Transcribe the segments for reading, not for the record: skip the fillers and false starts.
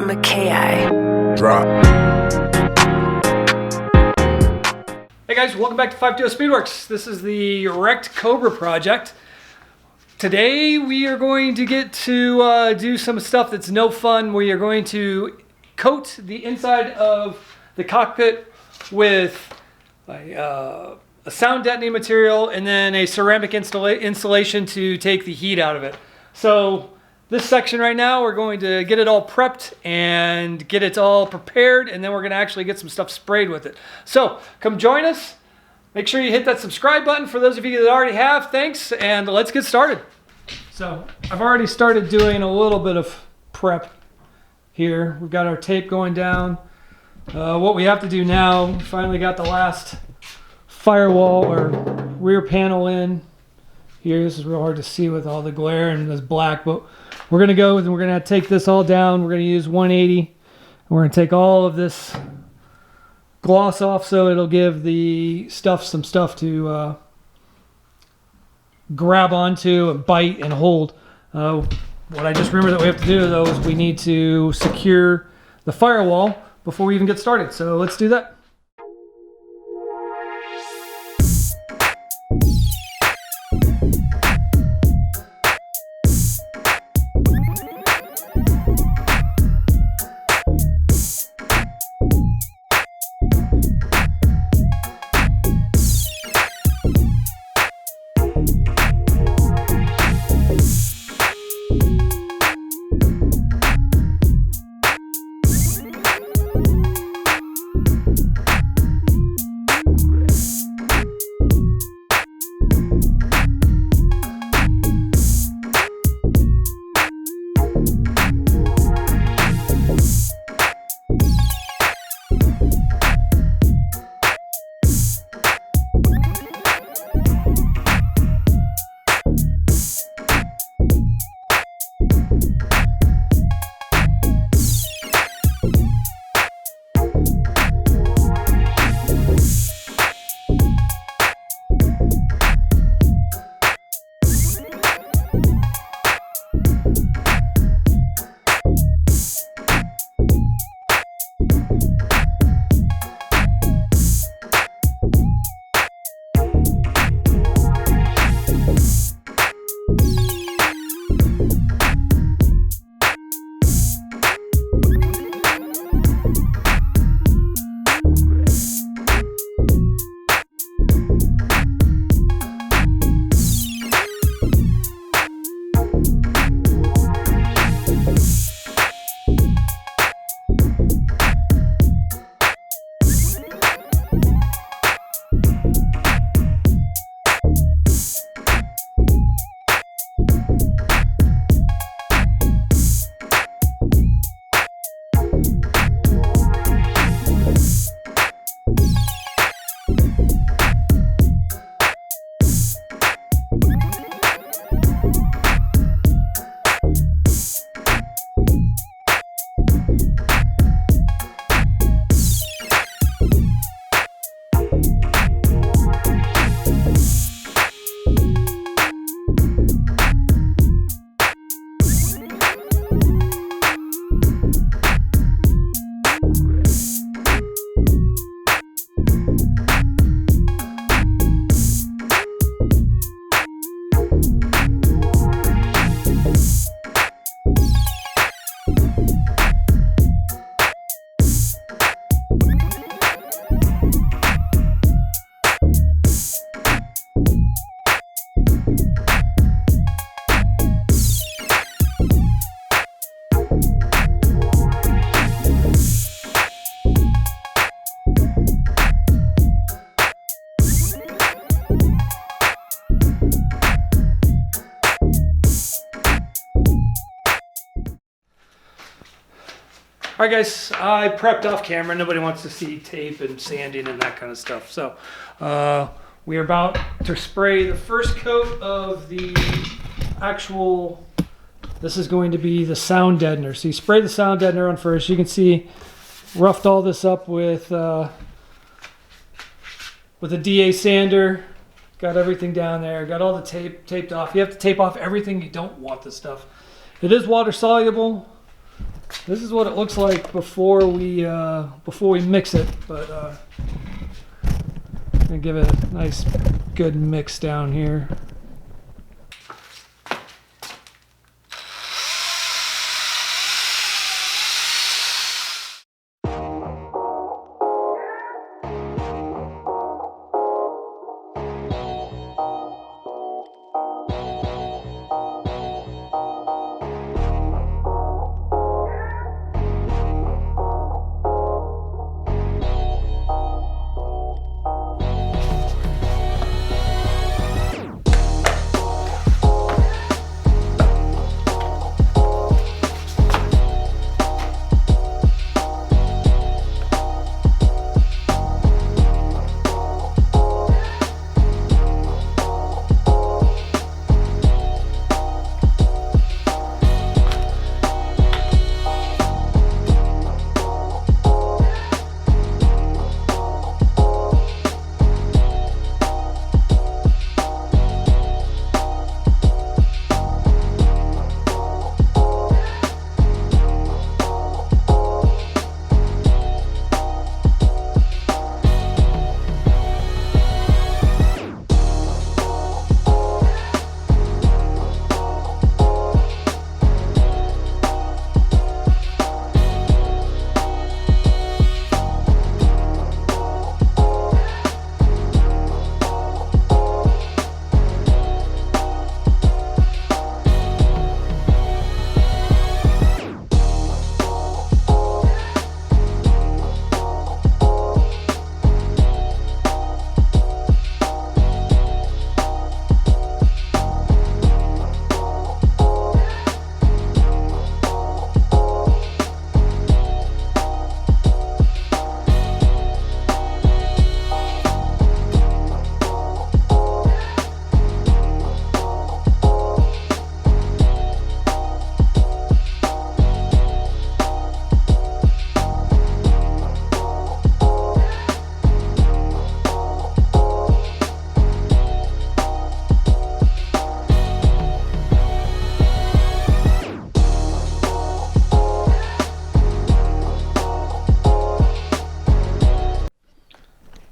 Makaih. Drop. Hey guys, welcome back to 520 Speedworks. This is the wrecked Cobra project. Today we are going to get to do some stuff that's no fun. We are going to coat the inside of the cockpit with a sound deadening material and then a ceramic insulation to take the heat out of it. So this section right now, we're going to get it all prepped and get it all prepared, and then we're going to actually get some stuff sprayed with it. So come join us. Make sure you hit that subscribe button for those of you that already have. Thanks, and let's get started. So I've already started doing a little bit of prep here. We've got our tape going down. What we have to do now, we finally got the last firewall or rear panel in here. This is real hard to see with all the glare and this black, but we're going to go and we're going to take this all down. We're going to use 180. We're going to take all of this gloss off so it'll give the stuff some stuff to grab onto and bite and hold. What I just remember that we have to do though is we need to secure the firewall before we even get started. So let's do that. All right, guys, I prepped off camera. Nobody wants to see tape and sanding and that kind of stuff. So we are about to spray the first coat of the actual, this is going to be the sound deadener. So you spray the sound deadener on first. You can see roughed all this up with a DA sander. Got everything down there. Got all the tape taped off. You have to tape off everything. You don't want this stuff. It is water soluble. This is what it looks like before we mix it, but I'm gonna give it a nice good mix down here.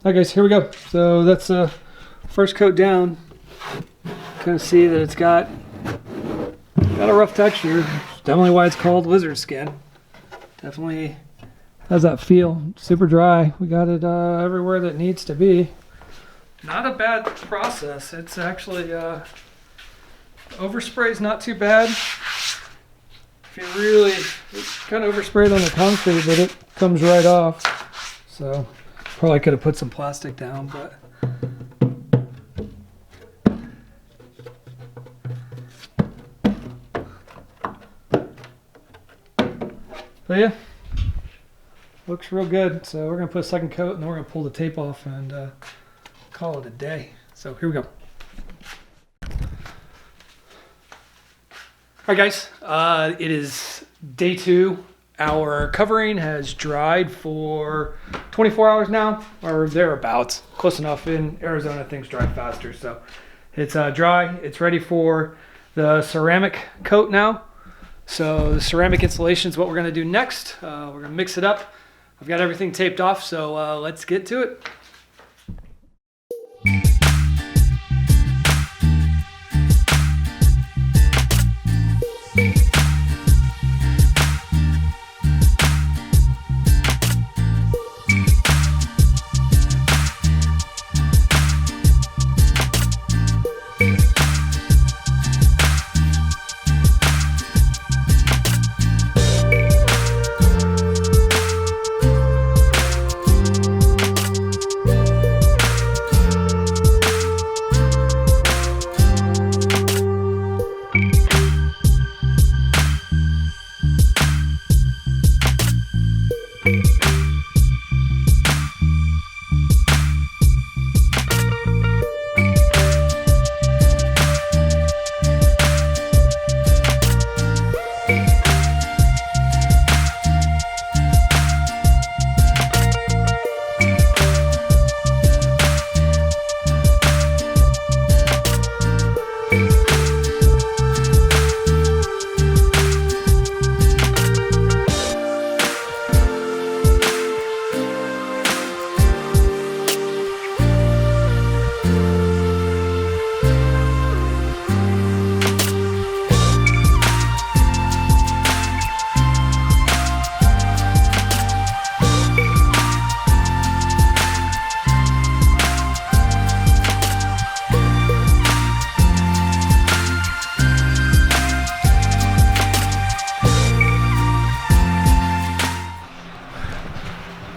Alright guys, here we go. So that's the first coat down. Kind of see that it's got a rough texture. Definitely why it's called lizard skin. Definitely has that feel. Super dry. We got it everywhere that needs to be. Not a bad process. It's actually overspray is not too bad. If you really kind of oversprayed on the concrete, but it comes right off. So probably could have put some plastic down, but yeah, looks real good. So we're gonna put a second coat, and then we're gonna pull the tape off and call it a day. So here we go. All right, guys, it is day 2. Our covering has dried for 24 hours now, or thereabouts. Close enough. In Arizona, things dry faster, so it's dry. It's ready for the ceramic coat now. So the ceramic installation is what we're going to do next. We're going to mix it up. I've got everything taped off, so let's get to it.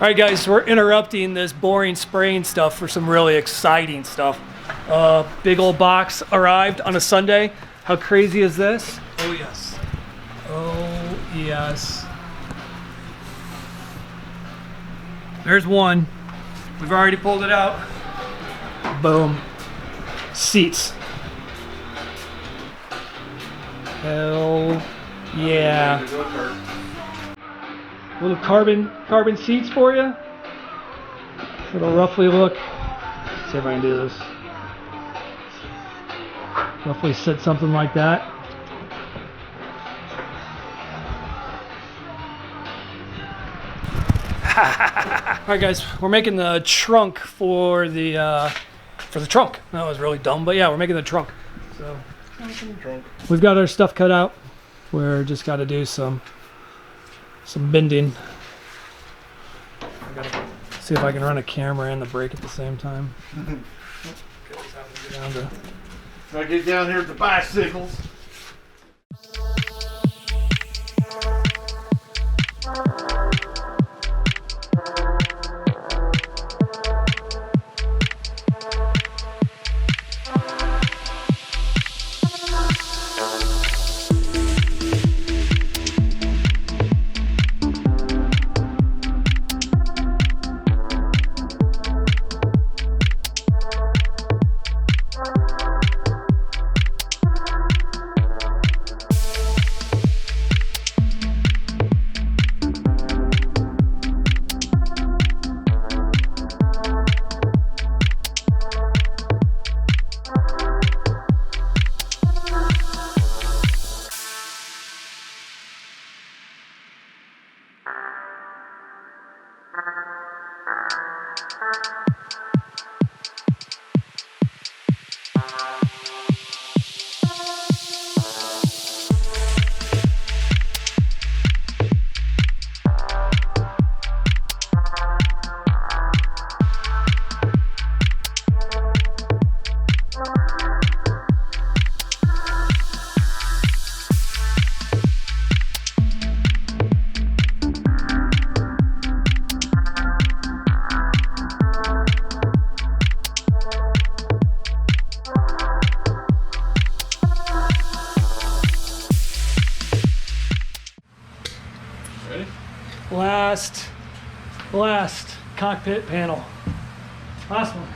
All right, guys, we're interrupting this boring spraying stuff for some really exciting stuff. Big old box arrived on a Sunday. How crazy is this? Oh, yes. Oh, yes. There's one. We've already pulled it out. Boom. Seats. Hell yeah. Little carbon seats for you. It'll roughly look. Let's see if I can do this. Roughly sit something like that. All right, guys, we're making the trunk for the trunk. That was really dumb, but yeah, we're making the trunk. So we've got our stuff cut out. We're just got to do some bending. I gotta see if I can run a camera and the brake at the same time. I get down here with the bicycles. Last cockpit panel. Last one.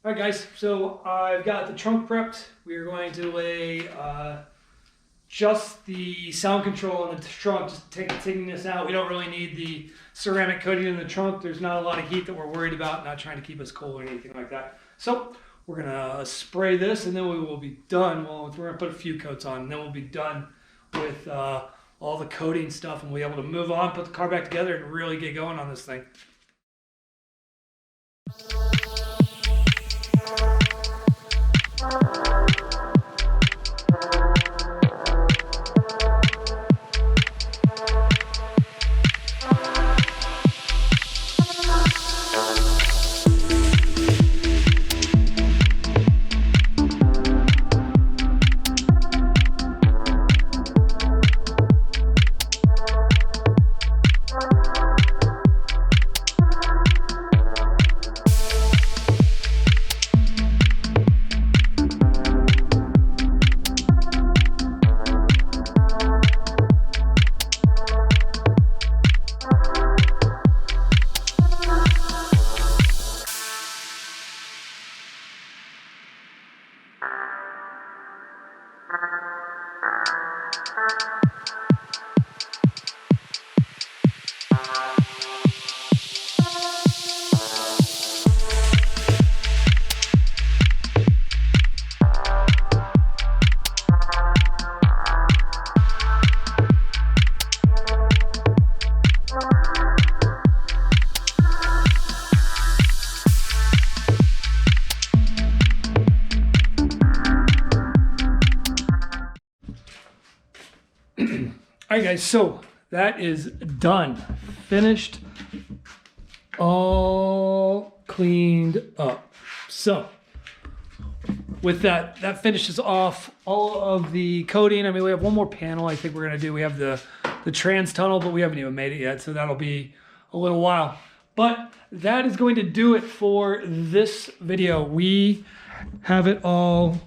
Alright guys, so I've got the trunk prepped. We are going to lay just the sound control in the trunk, just taking this out. We don't really need the ceramic coating in the trunk. There's not a lot of heat that we're worried about, not trying to keep us cold or anything like that. So we're gonna spray this and then we will be done. Well, we're gonna put a few coats on and then we'll be done with all the coating stuff and we'll be able to move on, put the car back together and really get going on this thing. All right, guys, so that is done. Finished. All cleaned up. So with that, that finishes off all of the coating. I mean, we have one more panel I think we're gonna do. We have the trans tunnel, but we haven't even made it yet, so that'll be a little while. But that is going to do it for this video. We have it all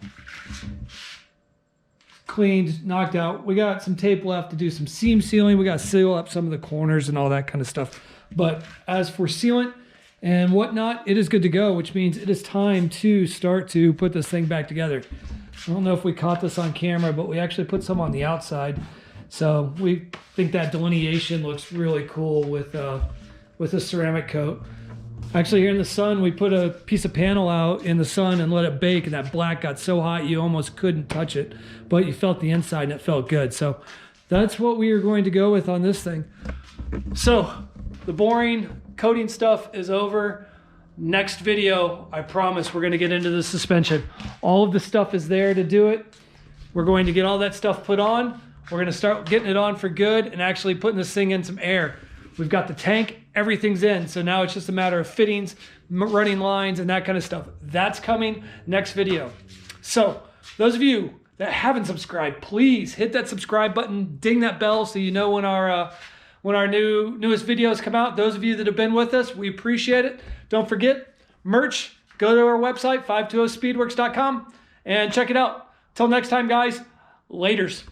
cleaned, knocked out. We got some tape left to do some seam sealing. We got to seal up some of the corners and all that kind of stuff. But as for sealant and whatnot, it is good to go, which means it is time to start to put this thing back together. I don't know if we caught this on camera, but we actually put some on the outside. So we think that delineation looks really cool with a ceramic coat. Actually, here in the sun, we put a piece of panel out in the sun and let it bake, and that black got so hot you almost couldn't touch it, but you felt the inside and it felt good. So that's what we are going to go with on this thing. So the boring coating stuff is over. Next video, I promise we're going to get into the suspension. All of the stuff is there to do it. We're going to get all that stuff put on. We're going to start getting it on for good and actually putting this thing in some air. We've got the tank, everything's in. So now it's just a matter of fittings, running lines, and that kind of stuff. That's coming next video. So those of you that haven't subscribed, please hit that subscribe button, ding that bell so you know when our newest videos come out. Those of you that have been with us, we appreciate it. Don't forget, merch, go to our website, 520speedworks.com, and check it out. Till next time, guys, laters.